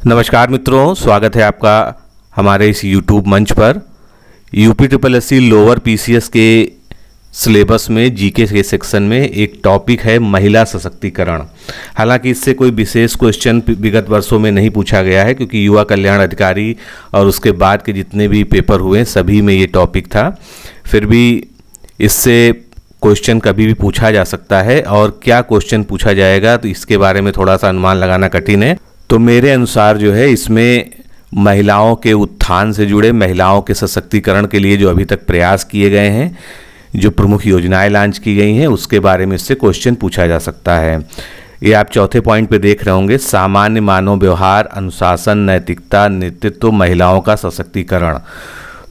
नमस्कार मित्रों, स्वागत है आपका हमारे इस YouTube मंच पर। UPSSC लोअर PCS के सिलेबस में जीके के सेक्शन में एक टॉपिक है महिला सशक्तिकरण। हालांकि इससे कोई विशेष क्वेश्चन विगत वर्षों में नहीं पूछा गया है, क्योंकि युवा कल्याण अधिकारी और उसके बाद के जितने भी पेपर हुए सभी में ये टॉपिक था। फिर भी इससे क्वेश्चन कभी भी पूछा जा सकता है, और क्या क्वेश्चन पूछा जाएगा तो इसके बारे में थोड़ा सा अनुमान लगाना कठिन है। तो मेरे अनुसार जो है इसमें महिलाओं के उत्थान से जुड़े, महिलाओं के सशक्तिकरण के लिए जो अभी तक प्रयास किए गए हैं, जो प्रमुख योजनाएं लॉन्च की गई हैं, उसके बारे में इससे क्वेश्चन पूछा जा सकता है। ये आप चौथे पॉइंट पे देख रहे होंगे, सामान्य मानव व्यवहार, अनुशासन, नैतिकता, नेतृत्व, महिलाओं का सशक्तिकरण।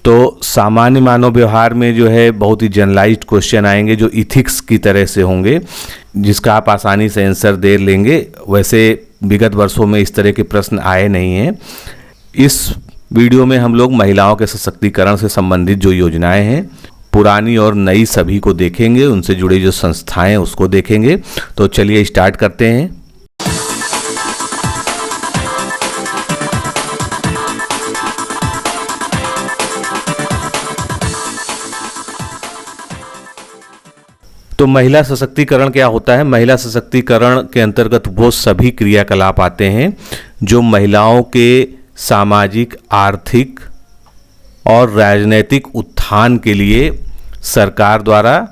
तो सामान्य मानव व्यवहार में जो है बहुत ही जनरलाइज्ड क्वेश्चन आएंगे, जो इथिक्स की तरह से होंगे, जिसका आप आसानी से आंसर दे लेंगे। वैसे विगत वर्षों में इस तरह के प्रश्न आए नहीं हैं। इस वीडियो में हम लोग महिलाओं के सशक्तिकरण से संबंधित जो योजनाएं हैं, पुरानी और नई, सभी को देखेंगे। उनसे जुड़ी जो संस्थाएं हैं उसको देखेंगे। तो चलिए स्टार्ट करते हैं। तो महिला सशक्तिकरण क्या होता है? महिला सशक्तिकरण के अंतर्गत वो सभी क्रियाकलाप आते हैं जो महिलाओं के सामाजिक, आर्थिक और राजनीतिक उत्थान के लिए सरकार द्वारा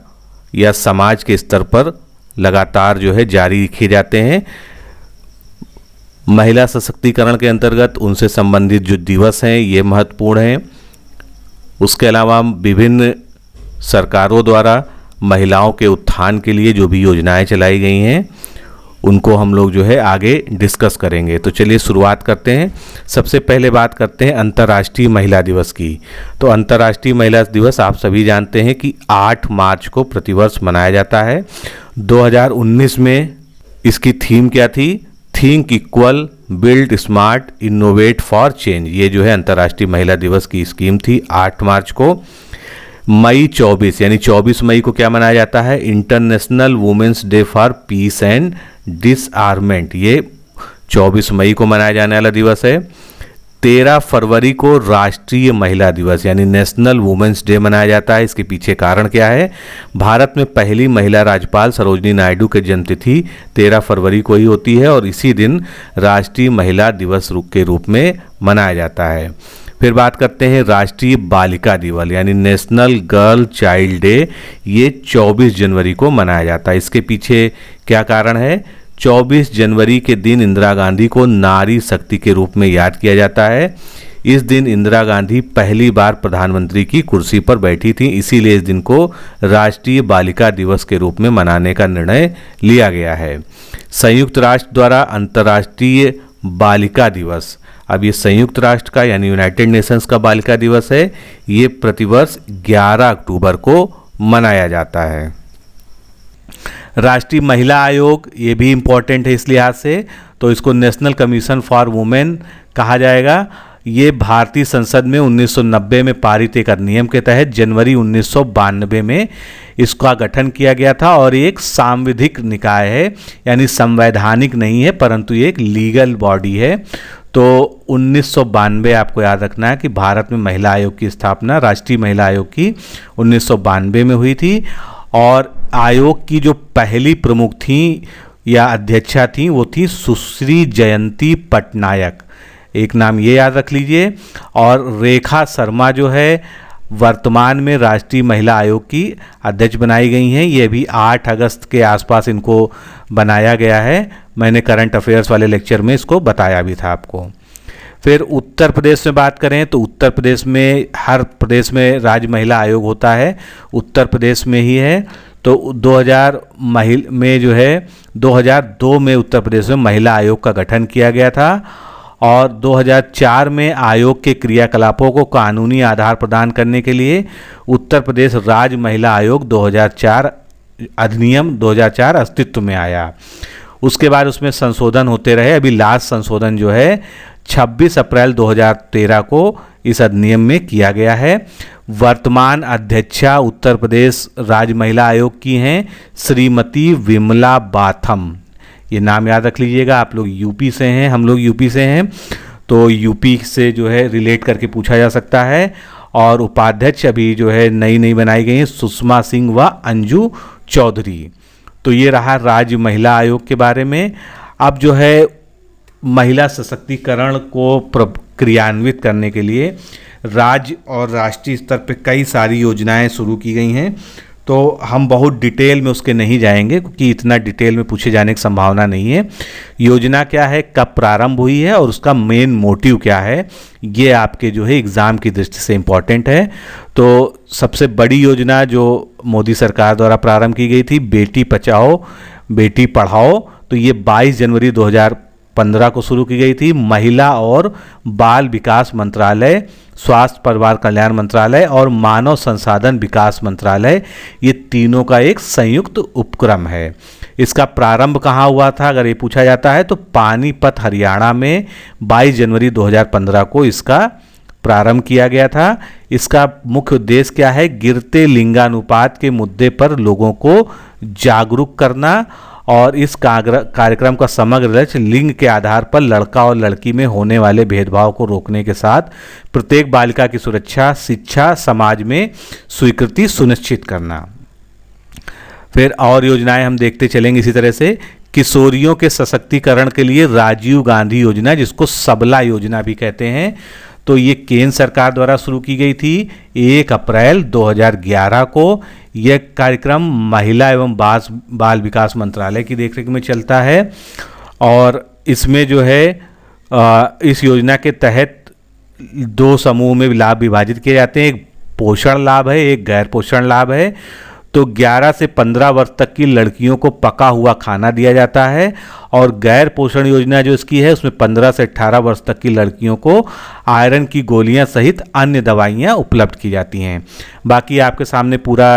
या समाज के स्तर पर लगातार जो है जारी रखे जाते हैं। महिला सशक्तिकरण के अंतर्गत उनसे संबंधित जो दिवस हैं ये महत्वपूर्ण हैं। उसके अलावा विभिन्न सरकारों द्वारा महिलाओं के उत्थान के लिए जो भी योजनाएं चलाई गई हैं उनको हम लोग जो है आगे डिस्कस करेंगे। तो चलिए शुरुआत करते हैं। सबसे पहले बात करते हैं अंतर्राष्ट्रीय महिला दिवस की। तो अंतर्राष्ट्रीय महिला दिवस आप सभी जानते हैं कि 8 मार्च को प्रतिवर्ष मनाया जाता है। 2019 में इसकी थीम क्या थी? Think equal, build smart, innovate for change. ये जो है अंतर्राष्ट्रीय महिला दिवस की स्कीम थी। 8 मार्च को मई 24 यानी 24 मई को क्या मनाया जाता है? International Women's Day for peace and disarmament. ये 24 मई को मनाया जाने वाला दिवस है। 13 फरवरी को राष्ट्रीय महिला दिवस यानी नेशनल वुमेन्स डे मनाया जाता है। इसके पीछे कारण क्या है? भारत में पहली महिला राज्यपाल सरोजिनी नायडू की जन्मतिथि 13 फरवरी को ही होती है, और इसी दिन राष्ट्रीय महिला दिवस के रूप में मनाया जाता है। फिर बात करते हैं राष्ट्रीय बालिका दिवस यानी नेशनल गर्ल चाइल्ड डे। ये 24 जनवरी को मनाया जाता है। इसके पीछे क्या कारण है? 24 जनवरी के दिन इंदिरा गांधी को नारी शक्ति के रूप में याद किया जाता है। इस दिन इंदिरा गांधी पहली बार प्रधानमंत्री की कुर्सी पर बैठी थी, इसीलिए इस दिन को राष्ट्रीय बालिका दिवस के रूप में मनाने का निर्णय लिया गया है। संयुक्त राष्ट्र द्वारा अंतर्राष्ट्रीय बालिका दिवस, अब ये संयुक्त राष्ट्र का यानी यूनाइटेड नेशंस का बालिका दिवस है। ये प्रतिवर्ष 11 अक्टूबर को मनाया जाता है। राष्ट्रीय महिला आयोग, ये भी इम्पॉर्टेंट है इस लिहाज से, तो इसको नेशनल कमीशन फॉर वुमेन कहा जाएगा। ये भारतीय संसद में 1990 में पारित एक अधिनियम के तहत जनवरी 1992 में इसका गठन किया गया था, और ये एक सांविधिक निकाय है, यानी संवैधानिक नहीं है, परंतु ये एक लीगल बॉडी है। तो 1992 आपको याद रखना है कि भारत में महिला आयोग की स्थापना, राष्ट्रीय महिला आयोग की 1992 में हुई थी। और आयोग की जो पहली प्रमुख थी या अध्यक्षा थी वो थी सुश्री जयंती पटनायक, एक नाम ये याद रख लीजिए। और रेखा शर्मा जो है वर्तमान में राष्ट्रीय महिला आयोग की अध्यक्ष बनाई गई हैं। ये भी 8 अगस्त के आसपास इनको बनाया गया है। मैंने करंट अफेयर्स वाले लेक्चर में इसको बताया भी था आपको। फिर उत्तर प्रदेश में बात करें तो उत्तर प्रदेश में, हर प्रदेश में राज्य महिला आयोग होता है, उत्तर प्रदेश में ही है। तो 2002 में उत्तर प्रदेश में महिला आयोग का गठन किया गया था, और 2004 में आयोग के क्रियाकलापों को कानूनी आधार प्रदान करने के लिए उत्तर प्रदेश राज्य महिला आयोग 2004 अधिनियम 2004 अस्तित्व में आया। उसके बाद उसमें संशोधन होते रहे। अभी लास्ट संशोधन जो है 26 अप्रैल 2013 को इस अधिनियम में किया गया है। वर्तमान अध्यक्षा उत्तर प्रदेश राज्य महिला आयोग की हैं श्रीमती विमला बाथम। ये नाम याद रख लीजिएगा, आप लोग यूपी से हैं, हम लोग यूपी से हैं। तो यूपी से जो है रिलेट करके पूछा जा सकता है। और उपाध्यक्ष अभी जो है नई नई बनाई गई हैं, सुषमा सिंह व अंजू चौधरी। तो ये रहा राज्य महिला आयोग के बारे में। अब जो है महिला सशक्तिकरण को क्रियान्वित करने के लिए राज्य और राष्ट्रीय स्तर पर कई सारी योजनाएं शुरू की गई हैं। तो हम बहुत डिटेल में उसके नहीं जाएंगे क्योंकि इतना डिटेल में पूछे जाने की संभावना नहीं है। योजना क्या है, कब प्रारंभ हुई है और उसका मेन मोटिव क्या है, ये आपके जो है एग्ज़ाम की दृष्टि से इम्पॉर्टेंट है। तो सबसे बड़ी योजना जो मोदी सरकार द्वारा प्रारंभ की गई थी, बेटी बचाओ बेटी पढ़ाओ, तो ये 22 जनवरी 2015 को शुरू की गई थी। महिला और बाल विकास मंत्रालय, स्वास्थ्य परिवार कल्याण मंत्रालय और मानव संसाधन विकास मंत्रालय, ये तीनों का एक संयुक्त उपक्रम है। इसका प्रारंभ कहाँ हुआ था अगर ये पूछा जाता है तो पानीपत हरियाणा में 22 जनवरी 2015 को इसका प्रारंभ किया गया था। इसका मुख्य उद्देश्य क्या है, गिरते लिंगानुपात के मुद्दे पर लोगों को जागरूक करना और इस कार्यक्रम का समग्र लक्ष्य लिंग के आधार पर लड़का और लड़की में होने वाले भेदभाव को रोकने के साथ प्रत्येक बालिका की सुरक्षा, शिक्षा, समाज में स्वीकृति सुनिश्चित करना। फिर और योजनाएं हम देखते चलेंगे इसी तरह से। किशोरियों के सशक्तिकरण के लिए राजीव गांधी योजना, जिसको सबला योजना भी कहते हैं, तो ये केंद्र सरकार द्वारा शुरू की गई थी 1 अप्रैल 2011 को। यह कार्यक्रम महिला एवं बाल विकास मंत्रालय की देखरेख में चलता है और इसमें जो है इस योजना के तहत 2 समूह में लाभ विभाजित किए जाते हैं। एक पोषण लाभ है, एक गैर पोषण लाभ है। तो 11 से 15 वर्ष तक की लड़कियों को पका हुआ खाना दिया जाता है और गैर पोषण योजना जो इसकी है उसमें 15 से 18 वर्ष तक की लड़कियों को आयरन की गोलियां सहित अन्य दवाइयां उपलब्ध की जाती हैं। बाकी आपके सामने पूरा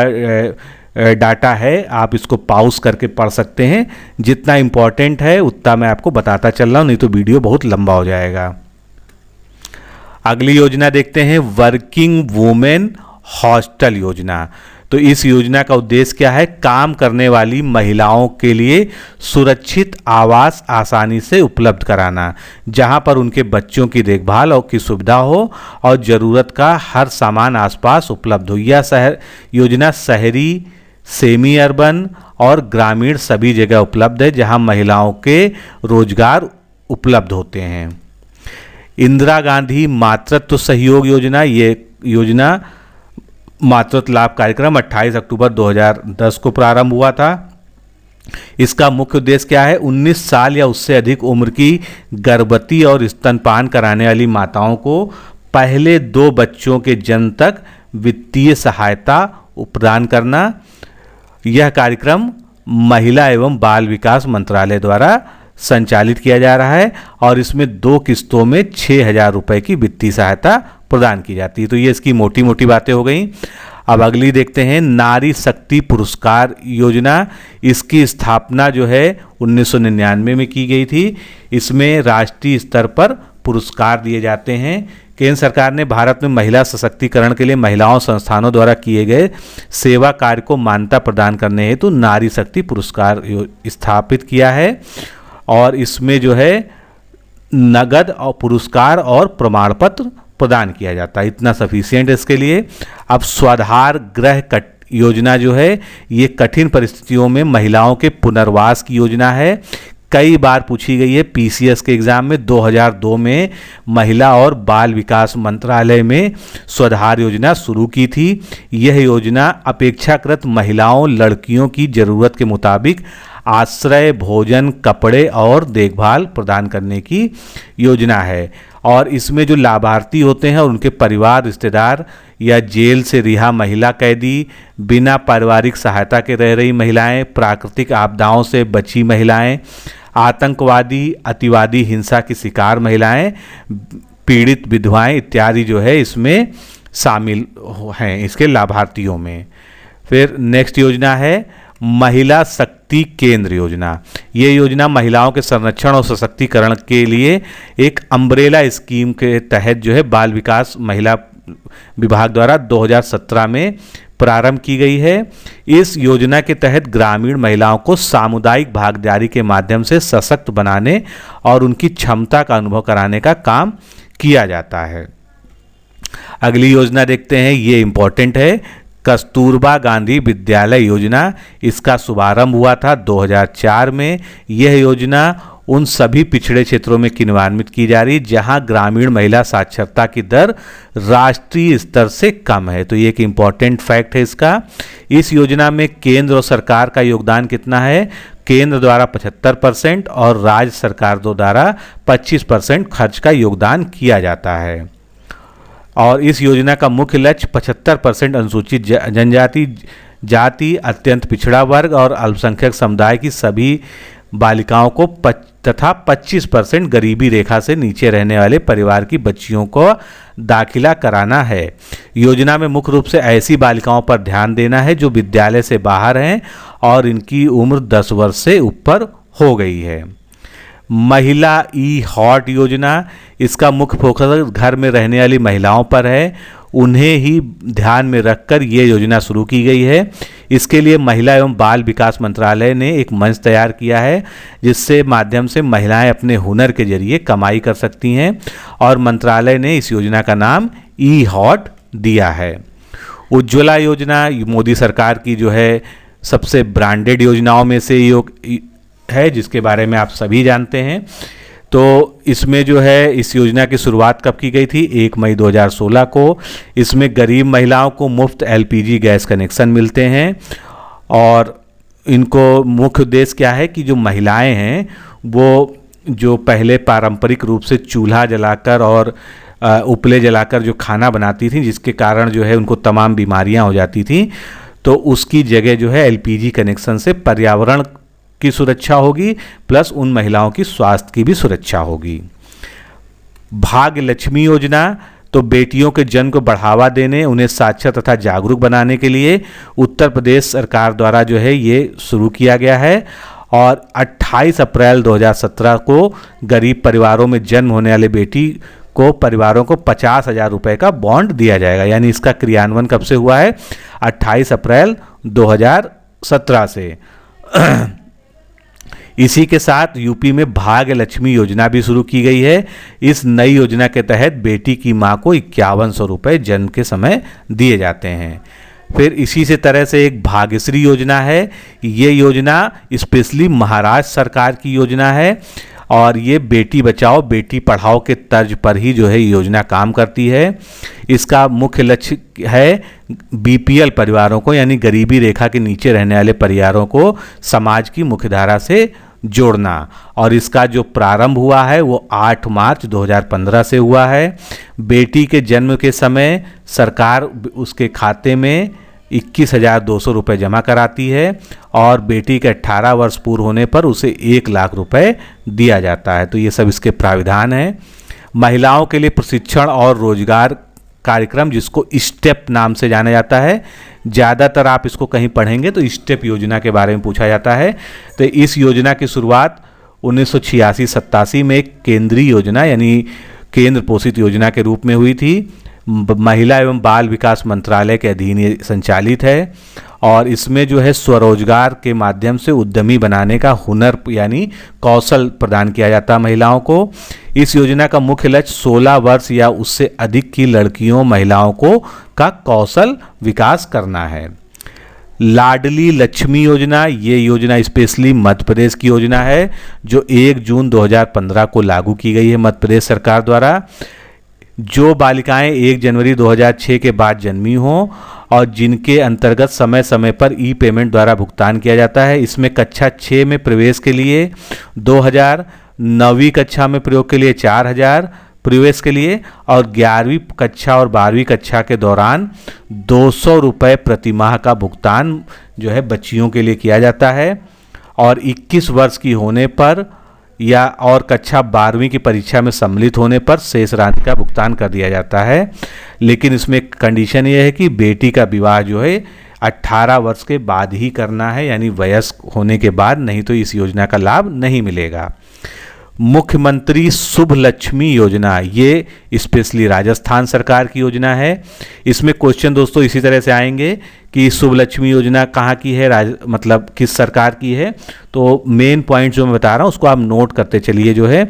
डाटा है, आप इसको पॉज करके पढ़ सकते हैं। जितना इम्पोर्टेंट है उतना मैं आपको बताता चल रहा हूँ, नहीं तो वीडियो बहुत लंबा हो जाएगा। अगली योजना देखते हैं, वर्किंग वुमेन हॉस्टल योजना। तो इस योजना का उद्देश्य क्या है, काम करने वाली महिलाओं के लिए सुरक्षित आवास आसानी से उपलब्ध कराना, जहां पर उनके बच्चों की देखभाल और की सुविधा हो और ज़रूरत का हर सामान आसपास उपलब्ध हो। यह योजना शहरी, सेमी अर्बन और ग्रामीण सभी जगह उपलब्ध है जहां महिलाओं के रोजगार उपलब्ध होते हैं। इंदिरा गांधी मातृत्व सहयोग योजना, ये योजना मातृत्व लाभ कार्यक्रम 28 अक्टूबर 2010 को प्रारंभ हुआ था। इसका मुख्य उद्देश्य क्या है, 19 साल या उससे अधिक उम्र की गर्भवती और स्तनपान कराने वाली माताओं को पहले 2 बच्चों के जन्म तक वित्तीय सहायता प्रदान करना। यह कार्यक्रम महिला एवं बाल विकास मंत्रालय द्वारा संचालित किया जा रहा है और इसमें 2 किस्तों में 6,000 रुपये की वित्तीय सहायता प्रदान की जाती है। तो ये इसकी मोटी मोटी बातें हो गई। अब अगली देखते हैं, नारी शक्ति पुरस्कार योजना। इसकी स्थापना जो है 1999 में की गई थी। इसमें राष्ट्रीय स्तर पर पुरस्कार दिए जाते हैं। केंद्र सरकार ने भारत में महिला सशक्तिकरण के लिए महिलाओं संस्थानों द्वारा किए गए सेवा कार्य को मान्यता प्रदान करने हेतु नारी शक्ति पुरस्कार स्थापित किया है और इसमें जो है नगद और पुरस्कार और प्रमाण पत्र प्रदान किया जाता है। इतना सफिशिएंट इसके लिए। अब स्वाधार गृह योजना जो है ये कठिन परिस्थितियों में महिलाओं के पुनर्वास की योजना है। कई बार पूछी गई है पीसीएस के एग्जाम में। 2002 में महिला और बाल विकास मंत्रालय में स्वाधार योजना शुरू की थी। यह योजना अपेक्षाकृत महिलाओं, लड़कियों की ज़रूरत के मुताबिक आश्रय, भोजन, कपड़े और देखभाल प्रदान करने की योजना है और इसमें जो लाभार्थी होते हैं और उनके परिवार, रिश्तेदार या जेल से रिहा महिला कैदी, बिना पारिवारिक सहायता के रह रही महिलाएं, प्राकृतिक आपदाओं से बची महिलाएं, आतंकवादी, अतिवादी हिंसा की शिकार महिलाएं, पीड़ित विधवाएं इत्यादि जो है इसमें शामिल हैं इसके लाभार्थियों में। फिर नेक्स्ट योजना है महिला शक्ति केंद्र योजना। ये योजना महिलाओं के संरक्षण और सशक्तिकरण के लिए एक अम्ब्रेला स्कीम के तहत जो है बाल विकास महिला विभाग द्वारा 2017 में प्रारंभ की गई है। इस योजना के तहत ग्रामीण महिलाओं को सामुदायिक भागीदारी के माध्यम से सशक्त बनाने और उनकी क्षमता का अनुभव कराने का काम किया जाता है। अगली योजना देखते हैं, ये इम्पोर्टेंट है, कस्तूरबा गांधी विद्यालय योजना। इसका शुभारंभ हुआ था 2004 में। यह योजना उन सभी पिछड़े क्षेत्रों में क्रियान्वित की जा रही जहां ग्रामीण महिला साक्षरता की दर राष्ट्रीय स्तर से कम है। तो ये एक इम्पॉर्टेंट फैक्ट है इसका। इस योजना में केंद्र और सरकार का योगदान कितना है? केंद्र द्वारा 75% और राज्य सरकार द्वारा 25% खर्च का योगदान किया जाता है। और इस योजना का मुख्य लक्ष्य 75% अनुसूचित जनजाति, जाति, अत्यंत पिछड़ा वर्ग और अल्पसंख्यक समुदाय की सभी बालिकाओं को तथा 25% गरीबी रेखा से नीचे रहने वाले परिवार की बच्चियों को दाखिला कराना है। योजना में मुख्य रूप से ऐसी बालिकाओं पर ध्यान देना है जो विद्यालय से बाहर हैं और इनकी उम्र 10 वर्ष से ऊपर हो गई है। महिला ई-हॉट योजना, इसका मुख्य फोकस घर में रहने वाली महिलाओं पर है। उन्हें ही ध्यान में रखकर ये योजना शुरू की गई है। इसके लिए महिला एवं बाल विकास मंत्रालय ने एक मंच तैयार किया है जिससे माध्यम से महिलाएं अपने हुनर के जरिए कमाई कर सकती हैं और मंत्रालय ने इस योजना का नाम ई-हॉट दिया है। उज्ज्वला योजना मोदी सरकार की जो है सबसे ब्रांडेड योजनाओं में से है, जिसके बारे में आप सभी जानते हैं। तो इसमें जो है इस योजना की शुरुआत कब की गई थी? 1 मई 2016 को। इसमें गरीब महिलाओं को मुफ्त एलपीजी गैस कनेक्शन मिलते हैं और इनको मुख्य उद्देश्य क्या है कि जो महिलाएं हैं वो जो पहले पारंपरिक रूप से चूल्हा जलाकर और उपले जलाकर जो खाना बनाती थी, जिसके कारण जो है उनको तमाम बीमारियां हो जाती थी, तो उसकी जगह जो है एलपीजी कनेक्शन से पर्यावरण की सुरक्षा होगी प्लस उन महिलाओं की स्वास्थ्य की भी सुरक्षा होगी। भाग्य लक्ष्मी योजना, तो बेटियों के जन्म को बढ़ावा देने, उन्हें साक्षर तथा जागरूक बनाने के लिए उत्तर प्रदेश सरकार द्वारा जो है ये शुरू किया गया है और 28 अप्रैल 2017 को गरीब परिवारों में जन्म होने वाले बेटी को परिवारों को 50,000 रुपये का बॉन्ड दिया जाएगा। यानी इसका क्रियान्वयन कब से हुआ है? 28 अप्रैल 2017 से। इसी के साथ यूपी में भाग्य लक्ष्मी योजना भी शुरू की गई है। इस नई योजना के तहत बेटी की मां को 5100 रुपये जन्म के समय दिए जाते हैं। फिर इसी से तरह से एक भाग्यश्री योजना है। ये योजना स्पेशली महाराष्ट्र सरकार की योजना है और ये बेटी बचाओ बेटी पढ़ाओ के तर्ज पर ही जो है योजना काम करती है। इसका मुख्य लक्ष्य है बीपीएल परिवारों को यानी गरीबी रेखा के नीचे रहने वाले परिवारों को समाज की मुख्यधारा से जोड़ना और इसका जो प्रारंभ हुआ है वो 8 मार्च 2015 से हुआ है। बेटी के जन्म के समय सरकार उसके खाते में 21,200 रुपये जमा कराती है और बेटी के 18 वर्ष पूर्ण होने पर उसे 1 लाख रुपए दिया जाता है। तो ये सब इसके प्राविधान हैं। महिलाओं के लिए प्रशिक्षण और रोजगार कार्यक्रम जिसको स्टेप नाम से जाना जाता है, ज़्यादातर आप इसको कहीं पढ़ेंगे तो स्टेप योजना के बारे में पूछा जाता है। तो इस योजना की शुरुआत 1986-87 में एक केंद्रीय योजना यानी केंद्र पोषित योजना के रूप में हुई थी। महिला एवं बाल विकास मंत्रालय के अधीन ये संचालित है और इसमें जो है स्वरोजगार के माध्यम से उद्यमी बनाने का हुनर यानी कौशल प्रदान किया जाता है महिलाओं को। इस योजना का मुख्य लक्ष्य 16 वर्ष या उससे अधिक की लड़कियों महिलाओं को का कौशल विकास करना है। लाडली लक्ष्मी योजना, ये योजना स्पेशली मध्य प्रदेश की योजना है जो 1 जून 2015 को लागू की गई है मध्य प्रदेश सरकार द्वारा। जो बालिकाएं 1 जनवरी 2006 के बाद जन्मी हों और जिनके अंतर्गत समय समय पर ई पेमेंट द्वारा भुगतान किया जाता है। इसमें कक्षा 6 में प्रवेश के लिए 2,000, 9वीं कक्षा में प्रयोग के लिए 4,000 प्रवेश के लिए और 11वीं कक्षा और 12वीं कक्षा के दौरान 200 रुपये प्रति माह का भुगतान जो है बच्चियों के लिए किया जाता है और 21 वर्ष की होने पर या और कक्षा 12वीं की परीक्षा में सम्मिलित होने पर शेष राशि का भुगतान कर दिया जाता है। लेकिन इसमें कंडीशन ये है कि बेटी का विवाह जो है 18 वर्ष के बाद ही करना है यानी वयस्क होने के बाद, नहीं तो इस योजना का लाभ नहीं मिलेगा। मुख्यमंत्री शुभ लक्ष्मी योजना, ये स्पेशली राजस्थान सरकार की योजना है। इसमें क्वेश्चन दोस्तों इसी तरह से आएंगे कि शुभ लक्ष्मी योजना कहाँ की है, मतलब किस सरकार की है। तो मेन पॉइंट जो मैं बता रहा हूँ उसको आप नोट करते चलिए जो है।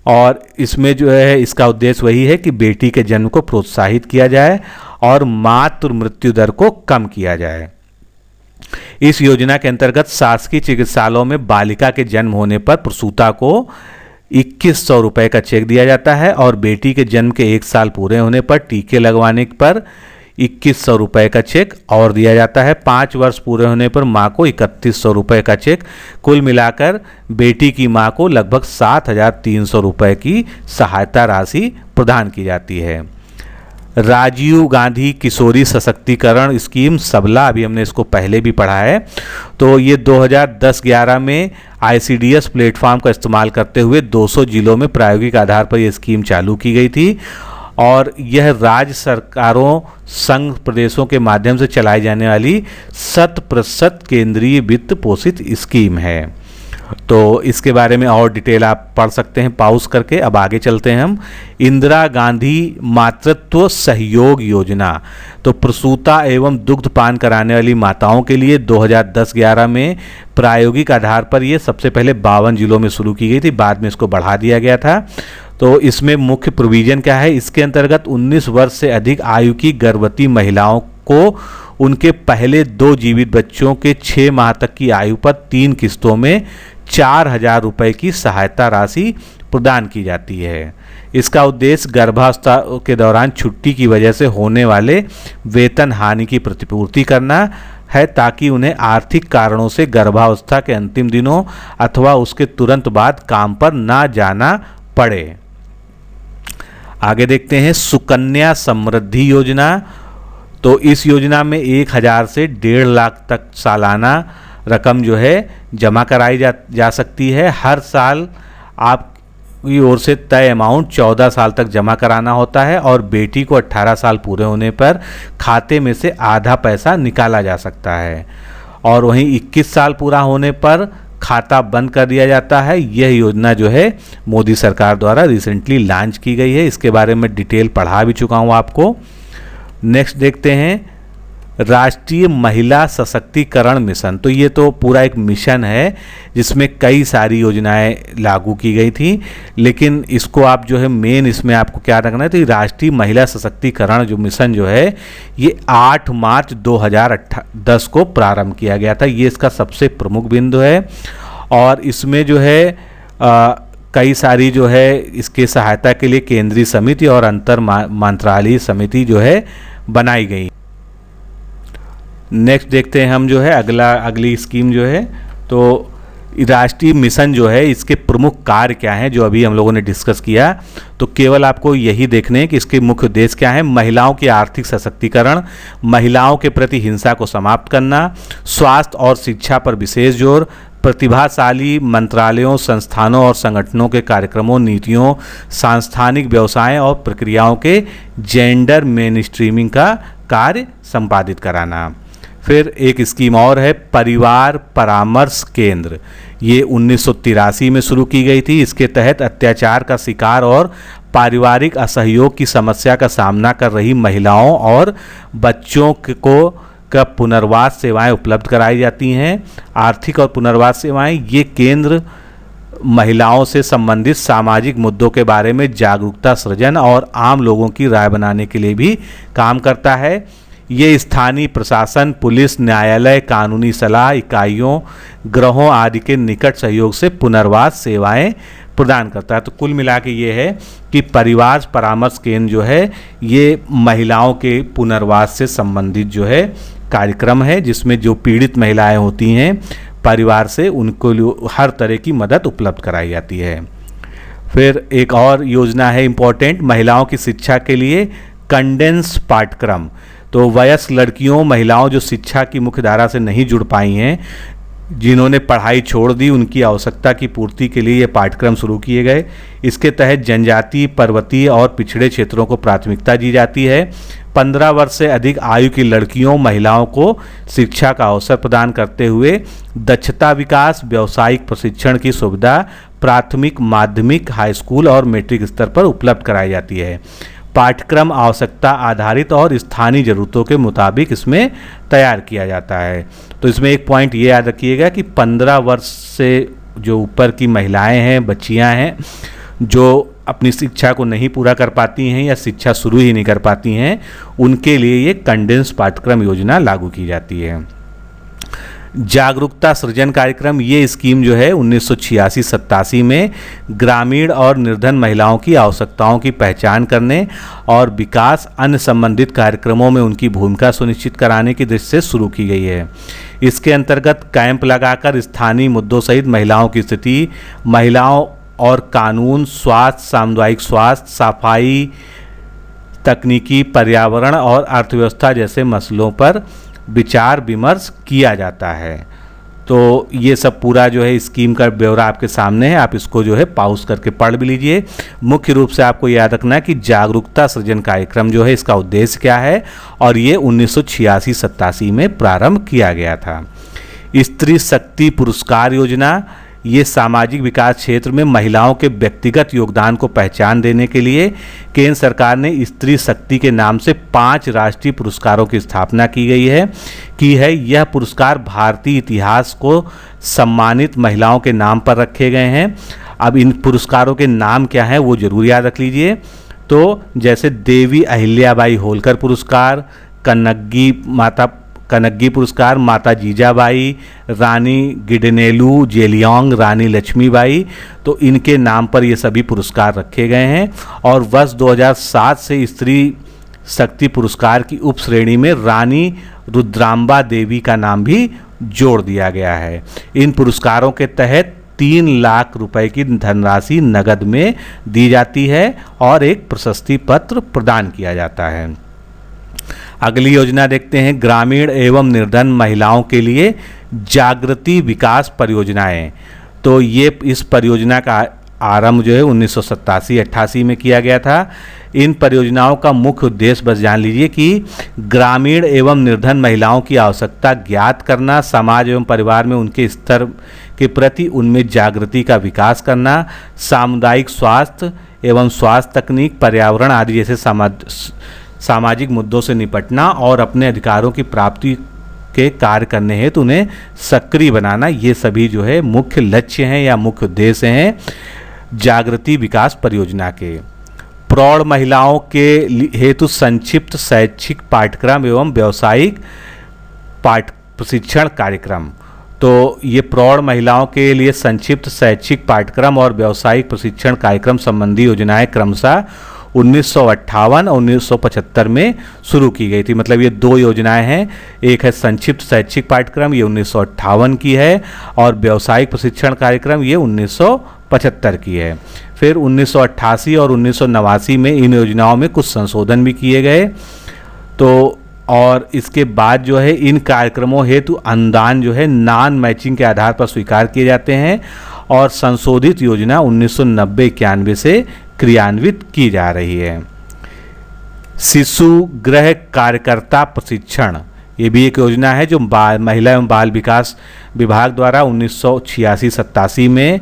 और इसमें जो है इसका उद्देश्य वही है कि बेटी के जन्म को प्रोत्साहित किया जाए और मातृ मृत्यु दर को कम किया जाए। इस योजना के अंतर्गत शासकीय चिकित्सालयों में बालिका के जन्म होने पर प्रसूता को 2100 रुपये का चेक दिया जाता है और बेटी के जन्म के 1 साल पूरे होने पर टीके लगवाने पर 2100 रुपये का चेक और दिया जाता है। 5 वर्ष पूरे होने पर माँ को 3100 रुपये का चेक। कुल मिलाकर बेटी की माँ को लगभग 7300 रुपये की सहायता राशि प्रदान की जाती है। राजीव गांधी किशोरी सशक्तिकरण स्कीम सबला, अभी हमने इसको पहले भी पढ़ा है। तो ये 2010-11 में ICDS प्लेटफॉर्म का इस्तेमाल करते हुए 200 जिलों में प्रायोगिक आधार पर यह स्कीम चालू की गई थी और यह राज्य सरकारों, संघ प्रदेशों के माध्यम से चलाई जाने वाली 100% केंद्रीय वित्त पोषित स्कीम है। तो इसके बारे में और डिटेल आप पढ़ सकते हैं पॉज करके। अब आगे चलते हैं हम। इंदिरा गांधी मातृत्व सहयोग योजना, तो प्रसूता एवं दुग्धपान कराने वाली माताओं के लिए 2010-11 में प्रायोगिक आधार पर ये सबसे पहले 52 जिलों में शुरू की गई थी, बाद में इसको बढ़ा दिया गया था। तो इसमें मुख्य प्रोविजन क्या है, इसके अंतर्गत 19 वर्ष से अधिक आयु की गर्भवती महिलाओं को उनके पहले 2 जीवित बच्चों के 6 माह तक की आयु पर 3 किस्तों में 4000 रुपये की सहायता राशि प्रदान की जाती है। इसका उद्देश्य गर्भावस्था के दौरान छुट्टी की वजह से होने वाले वेतन हानि की प्रतिपूर्ति करना है, ताकि उन्हें आर्थिक कारणों से गर्भावस्था के अंतिम दिनों अथवा उसके तुरंत बाद काम पर ना जाना पड़े। आगे देखते हैं सुकन्या समृद्धि योजना। तो इस योजना में 1000 से 1.5 लाख तक सालाना रकम जो है जमा कराई जा सकती है। हर साल आपकी ओर से तय अमाउंट 14 साल तक जमा कराना होता है और बेटी को 18 साल पूरे होने पर खाते में से आधा पैसा निकाला जा सकता है और वहीं 21 साल पूरा होने पर खाता बंद कर दिया जाता है। यह योजना जो है मोदी सरकार द्वारा रिसेंटली लॉन्च की गई है। इसके बारे में डिटेल पढ़ा भी चुका हूँ आपको। नेक्स्ट देखते हैं राष्ट्रीय महिला सशक्तिकरण मिशन। तो ये तो पूरा एक मिशन है जिसमें कई सारी योजनाएं लागू की गई थी, लेकिन इसको आप जो है मेन इसमें आपको क्या रखना है, तो राष्ट्रीय महिला सशक्तिकरण जो मिशन जो है ये 8 मार्च 2010 को प्रारंभ किया गया था। ये इसका सबसे प्रमुख बिंदु है और इसमें जो है कई सारी जो है इसके सहायता के लिए केंद्रीय समिति और अंतर मंत्रालयीय समिति जो है बनाई गई। नेक्स्ट देखते हैं हम जो है अगली स्कीम जो है, तो राष्ट्रीय मिशन जो है इसके प्रमुख कार्य क्या हैं जो अभी हम लोगों ने डिस्कस किया। तो केवल आपको यही देखने हैं कि इसके मुख्य उद्देश्य क्या है। महिलाओं की आर्थिक सशक्तिकरण, महिलाओं के प्रति हिंसा को समाप्त करना, स्वास्थ्य और शिक्षा पर विशेष जोर, प्रतिभाशाली मंत्रालयों, संस्थानों और संगठनों के कार्यक्रमों, नीतियों, सांस्थानिक व्यवसाय और प्रक्रियाओं के जेंडर मेनस्ट्रीमिंग का कार्य संपादित कराना। फिर एक स्कीम और है परिवार परामर्श केंद्र। ये 1983 में शुरू की गई थी। इसके तहत अत्याचार का शिकार और पारिवारिक असहयोग की समस्या का सामना कर रही महिलाओं और बच्चों का पुनर्वास सेवाएं उपलब्ध कराई जाती हैं। आर्थिक और पुनर्वास सेवाएं, ये केंद्र महिलाओं से संबंधित सामाजिक मुद्दों के बारे में जागरूकता सृजन और आम लोगों की राय बनाने के लिए भी काम करता है। ये स्थानीय प्रशासन, पुलिस, न्यायालय, कानूनी सलाह इकाइयों, गृहों आदि के निकट सहयोग से पुनर्वास सेवाएं प्रदान करता है। तो कुल मिला के ये है कि परिवार परामर्श केंद्र जो है ये महिलाओं के पुनर्वास से संबंधित जो है कार्यक्रम है, जिसमें जो पीड़ित महिलाएं होती हैं परिवार से, उनको हर तरह की मदद उपलब्ध कराई जाती है। फिर एक और योजना है इम्पोर्टेंट, महिलाओं की शिक्षा के लिए कंडेंस पाठ्यक्रम। तो वयस्क लड़कियों, महिलाओं जो शिक्षा की मुख्य धारा से नहीं जुड़ पाई हैं, जिन्होंने पढ़ाई छोड़ दी उनकी आवश्यकता की पूर्ति के लिए ये पाठ्यक्रम शुरू किए गए। इसके तहत जनजातीय, पर्वतीय और पिछड़े क्षेत्रों को प्राथमिकता दी जाती है। 15 वर्ष से अधिक आयु की लड़कियों, महिलाओं को शिक्षा का अवसर प्रदान करते हुए दक्षता विकास, व्यावसायिक प्रशिक्षण की सुविधा प्राथमिक, माध्यमिक, हाई स्कूल और मैट्रिक स्तर पर उपलब्ध कराई जाती है। पाठ्यक्रम आवश्यकता आधारित और स्थानीय ज़रूरतों के मुताबिक इसमें तैयार किया जाता है। तो इसमें एक पॉइंट ये याद रखिएगा कि 15 वर्ष से जो ऊपर की महिलाएं हैं, बच्चियां हैं, जो अपनी शिक्षा को नहीं पूरा कर पाती हैं या शिक्षा शुरू ही नहीं कर पाती हैं, उनके लिए ये कंडेंस पाठ्यक्रम योजना लागू की जाती है। जागरूकता सृजन कार्यक्रम, ये स्कीम जो है 1986-87 में ग्रामीण और निर्धन महिलाओं की आवश्यकताओं की पहचान करने और विकास, अन्य संबंधित कार्यक्रमों में उनकी भूमिका सुनिश्चित कराने की दृष्टि से शुरू की गई है। इसके अंतर्गत कैंप लगाकर स्थानीय मुद्दों सहित महिलाओं की स्थिति, महिलाओं और कानून, स्वास्थ्य, सामुदायिक स्वास्थ्य, सफाई, तकनीकी, पर्यावरण और अर्थव्यवस्था जैसे मसलों पर विचार विमर्श किया जाता है। तो ये सब पूरा जो है स्कीम का ब्यौरा आपके सामने है, आप इसको जो है पॉज करके पढ़ भी लीजिए। मुख्य रूप से आपको याद रखना है कि जागरूकता सृजन कार्यक्रम जो है इसका उद्देश्य क्या है, और ये 1986-87 में प्रारंभ किया गया था। स्त्री शक्ति पुरस्कार योजना, ये सामाजिक विकास क्षेत्र में महिलाओं के व्यक्तिगत योगदान को पहचान देने के लिए केंद्र सरकार ने स्त्री शक्ति के नाम से 5 राष्ट्रीय पुरस्कारों की स्थापना की है। यह पुरस्कार भारतीय इतिहास को सम्मानित महिलाओं के नाम पर रखे गए हैं। अब इन पुरस्कारों के नाम क्या हैं वो जरूर याद रख लीजिए। तो जैसे देवी अहिल्याबाई होलकर पुरस्कार, कनग्गी पुरस्कार, माता जीजाबाई, रानी गिडनेलू जेलियांग, रानी लक्ष्मीबाई, तो इनके नाम पर ये सभी पुरस्कार रखे गए हैं। और वर्ष 2007 से स्त्री शक्ति पुरस्कार की उप श्रेणी में रानी रुद्रांबा देवी का नाम भी जोड़ दिया गया है। इन पुरस्कारों के तहत 3 लाख रुपए की धनराशि नगद में दी जाती है और एक प्रशस्ति पत्र प्रदान किया जाता है। अगली योजना देखते हैं, ग्रामीण एवं निर्धन महिलाओं के लिए जागृति विकास परियोजनाएं। तो ये इस परियोजना का आरंभ जो है 1987-88 में किया गया था। इन परियोजनाओं का मुख्य उद्देश्य बस जान लीजिए कि ग्रामीण एवं निर्धन महिलाओं की आवश्यकता ज्ञात करना, समाज एवं परिवार में उनके स्तर के प्रति उनमें जागृति का विकास करना, सामुदायिक स्वास्थ्य एवं स्वास्थ्य तकनीक, पर्यावरण आदि जैसे सामाजिक मुद्दों से निपटना और अपने अधिकारों की प्राप्ति के कार्य करने हेतु उन्हें सक्रिय बनाना, ये सभी जो है मुख्य लक्ष्य हैं या मुख्य उद्देश्य हैं जागृति विकास परियोजना के। प्रौढ़ महिलाओं के हेतु संक्षिप्त शैक्षिक पाठ्यक्रम एवं व्यावसायिक प्रशिक्षण कार्यक्रम। तो ये प्रौढ़ महिलाओं के लिए संक्षिप्त शैक्षिक पाठ्यक्रम और व्यावसायिक प्रशिक्षण कार्यक्रम संबंधी योजनाएं क्रमशः 1958 और 1975 में शुरू की गई थी। मतलब ये 2 योजनाएं हैं, एक है संक्षिप्त शैक्षिक पाठ्यक्रम, ये 1958 की है, और व्यावसायिक प्रशिक्षण कार्यक्रम ये 1975 की है। फिर 1988 और 1989 में इन योजनाओं में कुछ संशोधन भी किए गए। तो और इसके बाद जो है इन कार्यक्रमों हेतु अनुदान जो है नॉन मैचिंग के आधार पर स्वीकार किए जाते हैं, और संशोधित योजना 1990-91 से क्रियान्वित की जा रही है। शिशु गृह कार्यकर्ता प्रशिक्षण, ये भी एक योजना है जो महिला एवं बाल विकास विभाग द्वारा 1986-87 में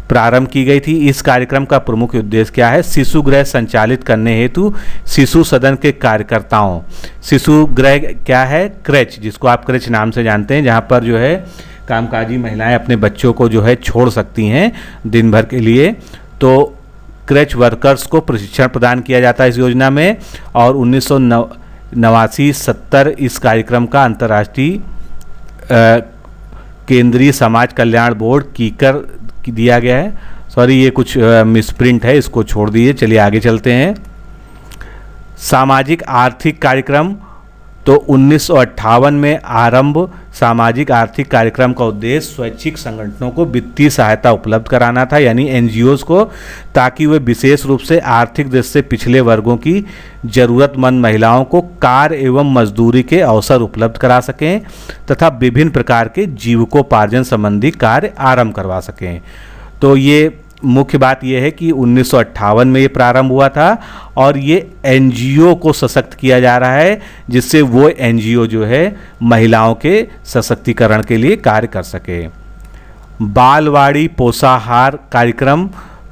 प्रारंभ की गई थी। इस कार्यक्रम का प्रमुख उद्देश्य क्या है, शिशु गृह संचालित करने हेतु शिशु सदन के कार्यकर्ताओं, शिशु गृह क्या है, क्रेच, जिसको आप क्रेच नाम से जानते हैं, जहाँ पर जो है कामकाजी महिलाएं अपने बच्चों को जो है छोड़ सकती हैं दिन भर के लिए। तो क्रेच वर्कर्स को प्रशिक्षण प्रदान किया जाता है इस योजना में। और 1989-70 इस कार्यक्रम का अंतर्राष्ट्रीय केंद्रीय समाज कल्याण बोर्ड कीकर दिया गया है। सॉरी, ये कुछ मिसप्रिंट है, इसको छोड़ दीजिए, चलिए आगे चलते हैं। सामाजिक आर्थिक कार्यक्रम तो 1958 में आरंभ सामाजिक आर्थिक कार्यक्रम का उद्देश्य स्वैच्छिक संगठनों को वित्तीय सहायता उपलब्ध कराना था, यानी एनजीओज को, ताकि वे विशेष रूप से आर्थिक दृष्टि से पिछड़े वर्गों की जरूरतमंद महिलाओं को कार्य एवं मजदूरी के अवसर उपलब्ध करा सकें तथा विभिन्न प्रकार के जीविकोपार्जन संबंधी कार्य आरंभ करवा सकें। तो ये मुख्य बात यह है कि 1958 में ये प्रारंभ हुआ था और ये एनजीओ को सशक्त किया जा रहा है, जिससे वो एनजीओ जो है महिलाओं के सशक्तिकरण के लिए कार्य कर सके। बालवाड़ी पोषाहार कार्यक्रम,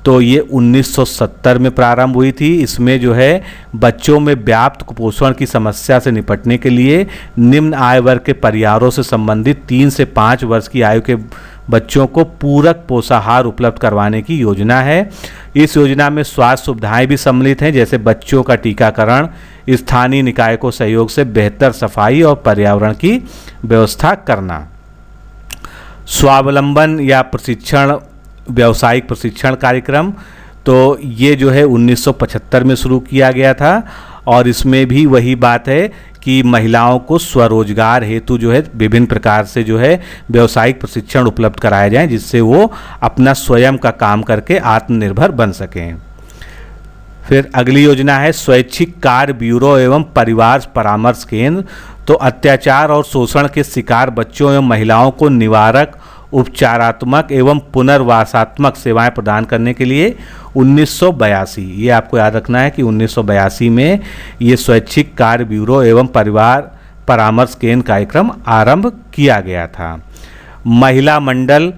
तो ये 1970 में प्रारंभ हुई थी। इसमें जो है बच्चों में व्याप्त कुपोषण की समस्या से निपटने के लिए निम्न आय वर्ग के परिवारों से संबंधित 3 से 5 वर्ष की आयु के बच्चों को पूरक पोषाहार उपलब्ध करवाने की योजना है। इस योजना में स्वास्थ्य सुविधाएं भी सम्मिलित हैं, जैसे बच्चों का टीकाकरण, स्थानीय निकाय को सहयोग से बेहतर सफाई और पर्यावरण की व्यवस्था करना। स्वावलंबन या प्रशिक्षण, व्यावसायिक प्रशिक्षण कार्यक्रम, तो ये जो है 1975 में शुरू किया गया था और इसमें भी वही बात है कि महिलाओं को स्वरोजगार हेतु जो है विभिन्न प्रकार से जो है व्यावसायिक प्रशिक्षण उपलब्ध कराया जाए, जिससे वो अपना स्वयं का काम करके आत्मनिर्भर बन सकें। फिर अगली योजना है स्वैच्छिक कार्य ब्यूरो एवं परिवार परामर्श केंद्र। तो अत्याचार और शोषण के शिकार बच्चों एवं महिलाओं को निवारक, उपचारात्मक एवं पुनर्वासात्मक सेवाएं प्रदान करने के लिए 1982, ये आपको याद रखना है कि 1982 में ये स्वैच्छिक कार्य ब्यूरो एवं परिवार परामर्श केंद्र कार्यक्रम आरंभ किया गया था। महिला मंडल,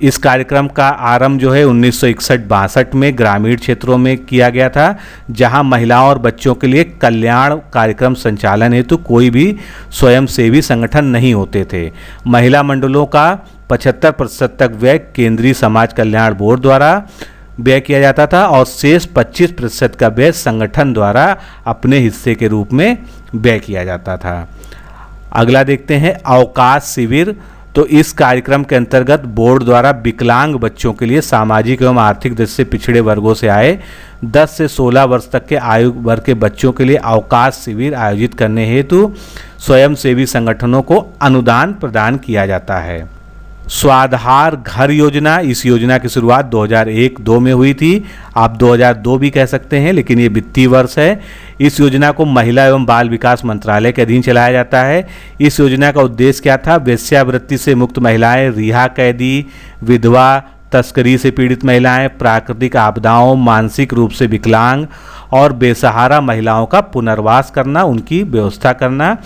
इस कार्यक्रम का आरंभ जो है 1961-62 में ग्रामीण क्षेत्रों में किया गया था, जहां महिलाओं और बच्चों के लिए कल्याण कार्यक्रम संचालन हेतु कोई भी स्वयंसेवी संगठन नहीं होते थे। महिला मंडलों का 75% तक व्यय केंद्रीय समाज कल्याण बोर्ड द्वारा व्यय किया जाता था और शेष 25% का व्यय संगठन द्वारा अपने हिस्से के रूप में व्यय किया जाता था। अगला देखते हैं अवकाश शिविर। तो इस कार्यक्रम के अंतर्गत बोर्ड द्वारा विकलांग बच्चों के लिए सामाजिक एवं आर्थिक दृष्टि से पिछड़े वर्गों से आए 10 से 16 वर्ष तक के आयु वर्ग के बच्चों के लिए अवकाश शिविर आयोजित करने हेतु स्वयंसेवी संगठनों को अनुदान प्रदान किया जाता है। स्वाधार घर योजना, इस योजना की शुरुआत 2001-2 में हुई थी, आप 2002 भी कह सकते हैं, लेकिन ये वित्तीय वर्ष है। इस योजना को महिला एवं बाल विकास मंत्रालय के अधीन चलाया जाता है। इस योजना का उद्देश्य क्या था? वेश्यावृत्ति से मुक्त महिलाएं, रिहा कैदी, विधवा, तस्करी से पीड़ित महिलाएं, प्राकृतिक आपदाओं, मानसिक रूप से विकलांग और बेसहारा महिलाओं का पुनर्वास करना, उनकी व्यवस्था करना।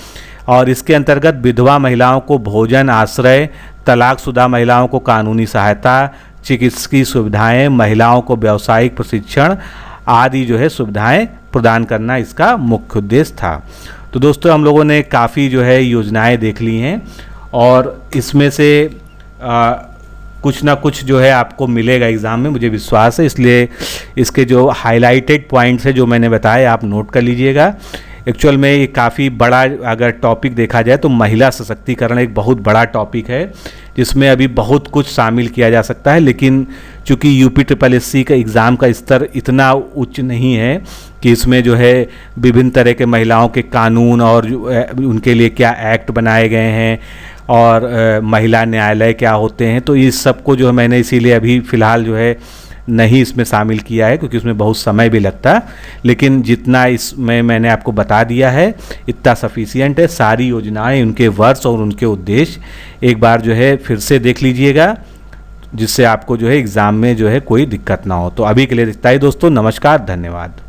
और इसके अंतर्गत विधवा महिलाओं को भोजन, आश्रय, तलाकशुदा महिलाओं को कानूनी सहायता, चिकित्सकीय सुविधाएं, महिलाओं को व्यावसायिक प्रशिक्षण आदि जो है सुविधाएं प्रदान करना इसका मुख्य उद्देश्य था। तो दोस्तों, हम लोगों ने काफ़ी जो है योजनाएं देख ली हैं और इसमें से कुछ ना कुछ जो है आपको मिलेगा एग्ज़ाम में, मुझे विश्वास है। इसलिए इसके जो हाईलाइटेड पॉइंट्स है जो मैंने बताए आप नोट कर लीजिएगा। एक्चुअल में ये काफ़ी बड़ा अगर टॉपिक देखा जाए तो महिला सशक्तिकरण एक बहुत बड़ा टॉपिक है, जिसमें अभी बहुत कुछ शामिल किया जा सकता है, लेकिन चूंकि UPSSC का एग्ज़ाम का स्तर इतना उच्च नहीं है कि इसमें जो है विभिन्न तरह के महिलाओं के कानून और उनके लिए क्या एक्ट बनाए गए हैं और महिला न्यायालय क्या होते हैं, तो इस सब को जो मैंने इसीलिए अभी फ़िलहाल जो है नहीं इसमें शामिल किया है, क्योंकि उसमें बहुत समय भी लगता। लेकिन जितना इसमें मैंने आपको बता दिया है इतना सफिशिएंट है। सारी योजनाएं, उनके वर्ष और उनके उद्देश्य एक बार जो है फिर से देख लीजिएगा, जिससे आपको जो है एग्ज़ाम में जो है कोई दिक्कत ना हो। तो अभी के लिए इतना ही दोस्तों, नमस्कार, धन्यवाद।